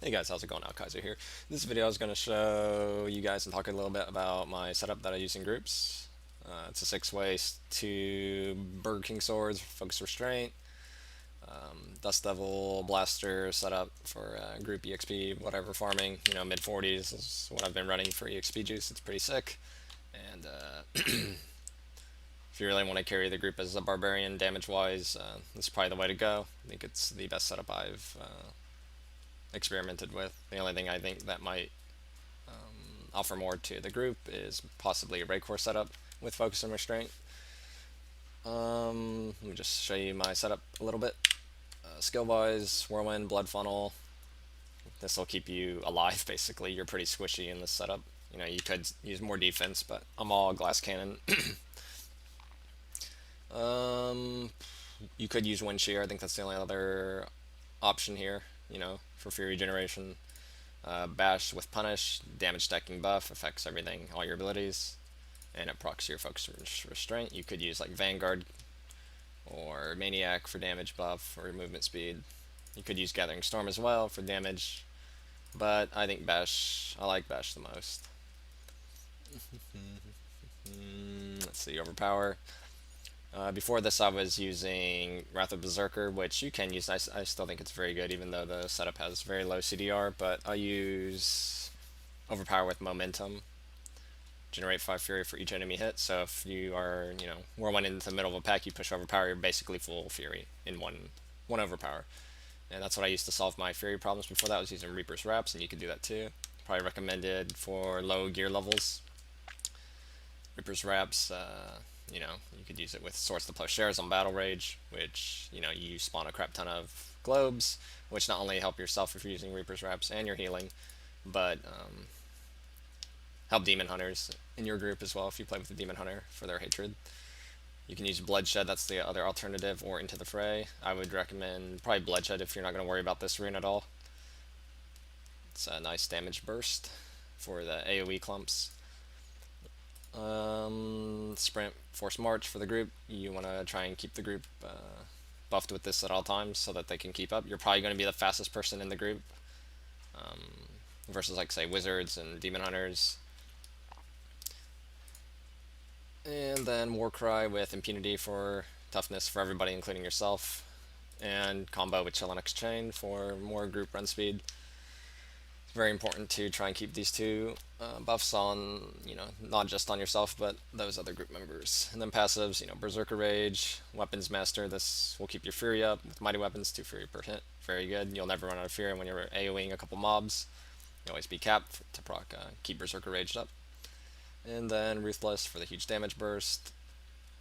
Hey guys, how's it going? Al Kaiser here. In this video I was going to show you guys and talk a little bit about my setup that I use in groups. It's a 6-way 2 Burger King swords, focus restraint, Dust Devil blaster setup for group EXP, whatever farming. Mid 40s is what I've been running for EXP juice. It's pretty sick. And if you really want to carry the group as a barbarian damage wise, this is probably the way to go. I think it's the best setup I've experimented with. The only thing I think that might offer more to the group is possibly a Raid Core setup with focus and restraint. Let me just show you my setup a little bit. Skill wise, whirlwind, blood funnel. This will keep you alive basically. You're pretty squishy in this setup. You could use more defense, but I'm all glass cannon. You could use wind shear. I think that's the only other option here, for fury generation. Bash with punish, damage stacking buff, affects everything, all your abilities, and it procs your focus restraint. You could use like Vanguard or Maniac for damage buff or movement speed. You could use Gathering Storm as well for damage, but I think I like Bash the most. Let's see, Overpower. Before this I was using Wrath of Berserker, which you can use. I still think it's very good, even though the setup has very low CDR, but I use Overpower with Momentum. Generate 5 Fury for each enemy hit, so if you are, Whirlwind into the middle of a pack, you push Overpower, you're basically full Fury in one Overpower. And that's what I used to solve my Fury problems. Before that I was using Reaper's Wraps, and you could do that too. Probably recommended for low gear levels. Reaper's Wraps, you could use it with Swords to Plowshares on Battle Rage, which, you spawn a crap ton of globes, which not only help yourself if you're using Reaper's Wraps and your healing, but help Demon Hunters in your group as well if you play with the Demon Hunter for their hatred. You can use Bloodshed, that's the other alternative, or Into the Fray. I would recommend probably Bloodshed if you're not going to worry about this rune at all. It's a nice damage burst for the AoE clumps. Sprint, Force March for the group. You want to try and keep the group buffed with this at all times so that they can keep up. You're probably going to be the fastest person in the group versus, like, say, Wizards and Demon Hunters. And then Warcry with Impunity for toughness for everybody, including yourself. And combo with Chill and Chain for more group run speed. It's very important to try and keep these two buffs on, not just on yourself, but those other group members. And then passives, Berserker Rage, Weapons Master. This will keep your Fury up with Mighty Weapons, 2 Fury per hit. Very good. You'll never run out of Fury when you're AoEing a couple mobs. You always be capped to proc, keep Berserker Raged up. And then Ruthless for the huge damage burst.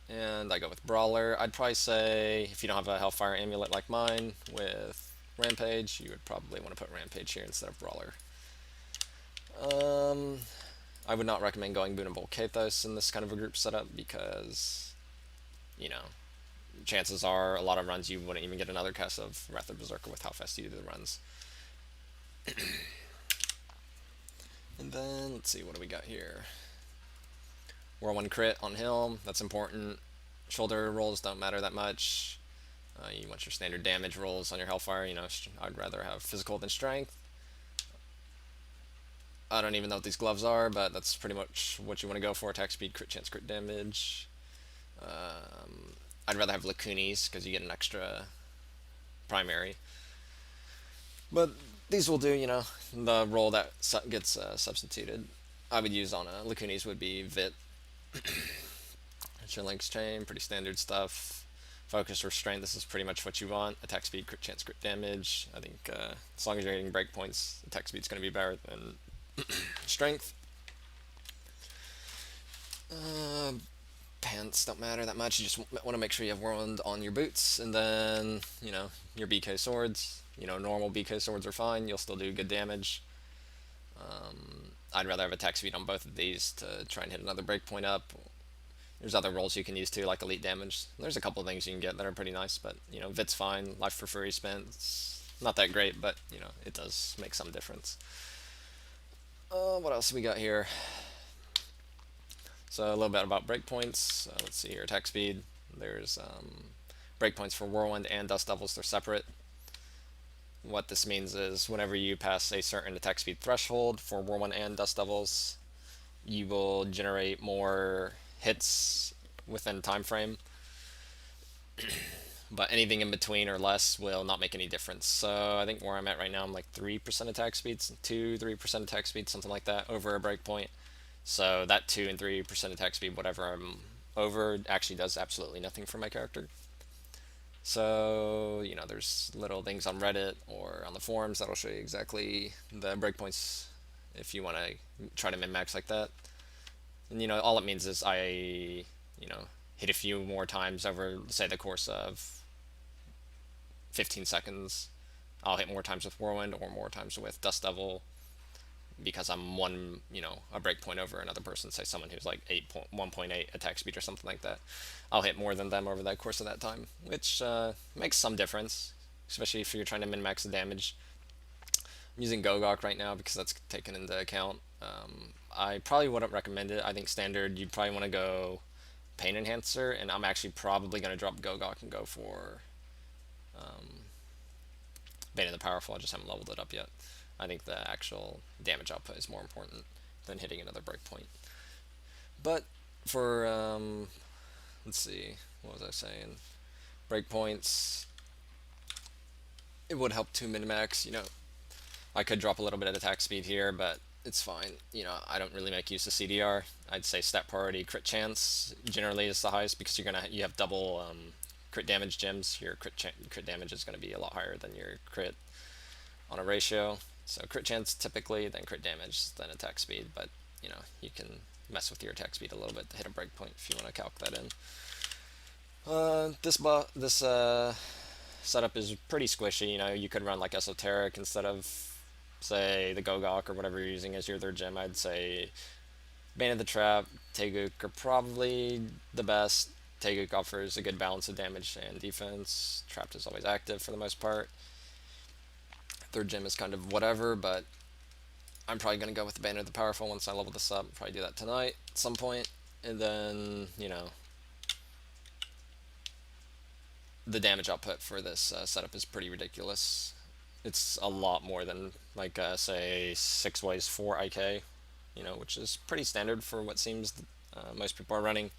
And I go with Brawler. I'd probably say, if you don't have a Hellfire Amulet like mine with Rampage, you would probably want to put Rampage here instead of Brawler. I would not recommend going Boon and Volcathos in this kind of a group setup because, chances are a lot of runs you wouldn't even get another cast of Wrath of Berserker with how fast you do the runs. And then, let's see, what do we got here? Whirlwind crit on Helm, that's important. Shoulder rolls don't matter that much. You want your standard damage rolls on your Hellfire. I'd rather have physical than strength. I don't even know what these gloves are, but that's pretty much what you want to go for. Attack speed, crit chance, crit damage. I'd rather have Lacunis because you get an extra primary. But these will do, the role that gets substituted. I would use on a Lacunis would be Vit. Your Link's Chain, pretty standard stuff. Focus Restraint, this is pretty much what you want. Attack speed, crit chance, crit damage. I think as long as you're hitting breakpoints, attack speed's going to be better than strength. Pants don't matter that much. You just want to make sure you have Whirlwind on your boots, and then your BK swords. Normal BK swords are fine. You'll still do good damage. I'd rather have attack speed on both of these to try and hit another breakpoint up. There's other rolls you can use too, like elite damage. There's a couple things you can get that are pretty nice, but Vit's fine. Life for Fury spent, it's not that great, but it does make some difference. What else we got here? So a little bit about breakpoints. Let's see here, attack speed. There's breakpoints for Whirlwind and Dust Devils, they're separate. what this means is whenever you pass a certain attack speed threshold for whirlwind and dust devils, you will generate more hits within time frame, but anything in between or less will not make any difference. So I think where I'm at right now, I'm like 3% attack speeds, 3% attack speed, something like that, over a breakpoint. So that 2 and 3% attack speed, whatever I'm over, actually does absolutely nothing for my character. So, there's little things on Reddit or on the forums that'll show you exactly the breakpoints if you want to try to min-max like that. And, all it means is hit a few more times over, say, the course of 15 seconds. I'll hit more times with Whirlwind or more times with Dust Devil because I'm a breakpoint over another person, say someone who's like 1.8 attack speed or something like that. I'll hit more than them over that course of that time, which makes some difference, especially if you're trying to min-max the damage. I'm using Gogok right now because that's taken into account. I probably wouldn't recommend it. I think standard, you'd probably want to go Pain Enhancer, and I'm actually probably going to drop Gogok and go for Bane of the Powerful. I just haven't leveled it up yet. I think the actual damage output is more important than hitting another breakpoint. But for, let's see, what was I saying? Breakpoints, it would help to min-max, I could drop a little bit of attack speed here, but it's fine. I don't really make use of CDR. I'd say stat priority crit chance generally is the highest because you have double crit damage gems. Your crit damage is going to be a lot higher than your crit on a ratio. So crit chance typically, then crit damage, then attack speed. But you can mess with your attack speed a little bit to hit a breakpoint if you want to calc that in. This setup is pretty squishy. You could run like Esoteric instead of, say, the Gogok or whatever you're using as your third gem. I'd say Bane of the Trap, Taeguk are probably the best. Taeguk offers a good balance of damage and defense. Trapped is always active for the most part. Third gem is kind of whatever, but I'm probably going to go with the Bane of the Powerful once I level this up. Probably do that tonight at some point. And then, the damage output for this setup is pretty ridiculous. It's a lot more than, like, say, 6 ways 4 IK, which is pretty standard for what seems most people are running.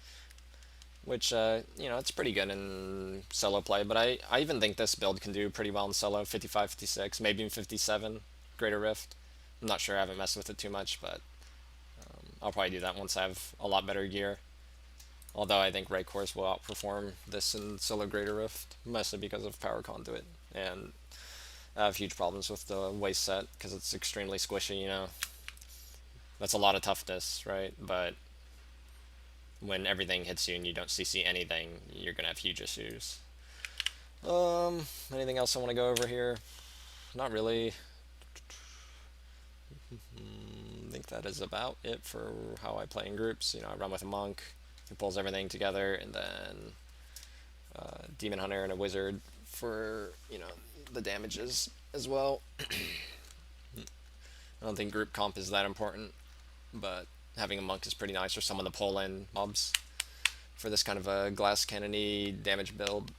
Which, it's pretty good in solo play, but I even think this build can do pretty well in solo, 55, 56, maybe even 57, Greater Rift. I'm not sure, I haven't messed with it too much, but I'll probably do that once I have a lot better gear. Although I think Raycourse will outperform this in solo Greater Rift, mostly because of power conduit, and I have huge problems with the waist set because it's extremely squishy, That's a lot of toughness, right? But when everything hits you and you don't CC anything, you're gonna have huge issues. Anything else I want to go over here? Not really. I think that is about it for how I play in groups. I run with a monk who pulls everything together, and then Demon Hunter and a wizard for the damages as well. I don't think group comp is that important, but having a monk is pretty nice, or someone to pull in mobs for this kind of a glass cannony damage build.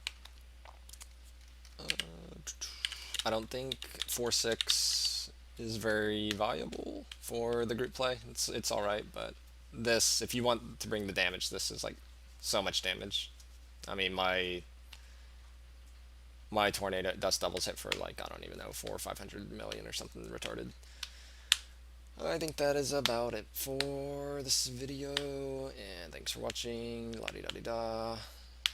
I don't think 4-6 is very viable for the group play. It's alright, but this, if you want to bring the damage, this is like so much damage. I mean, my tornado dust devils hit for like, I don't even know, 400 or 500 million or something retarded. I think that is about it for this video, and thanks for watching, la-di-da-di-da,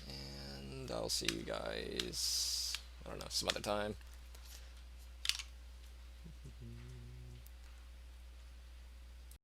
and I'll see you guys, I don't know, some other time.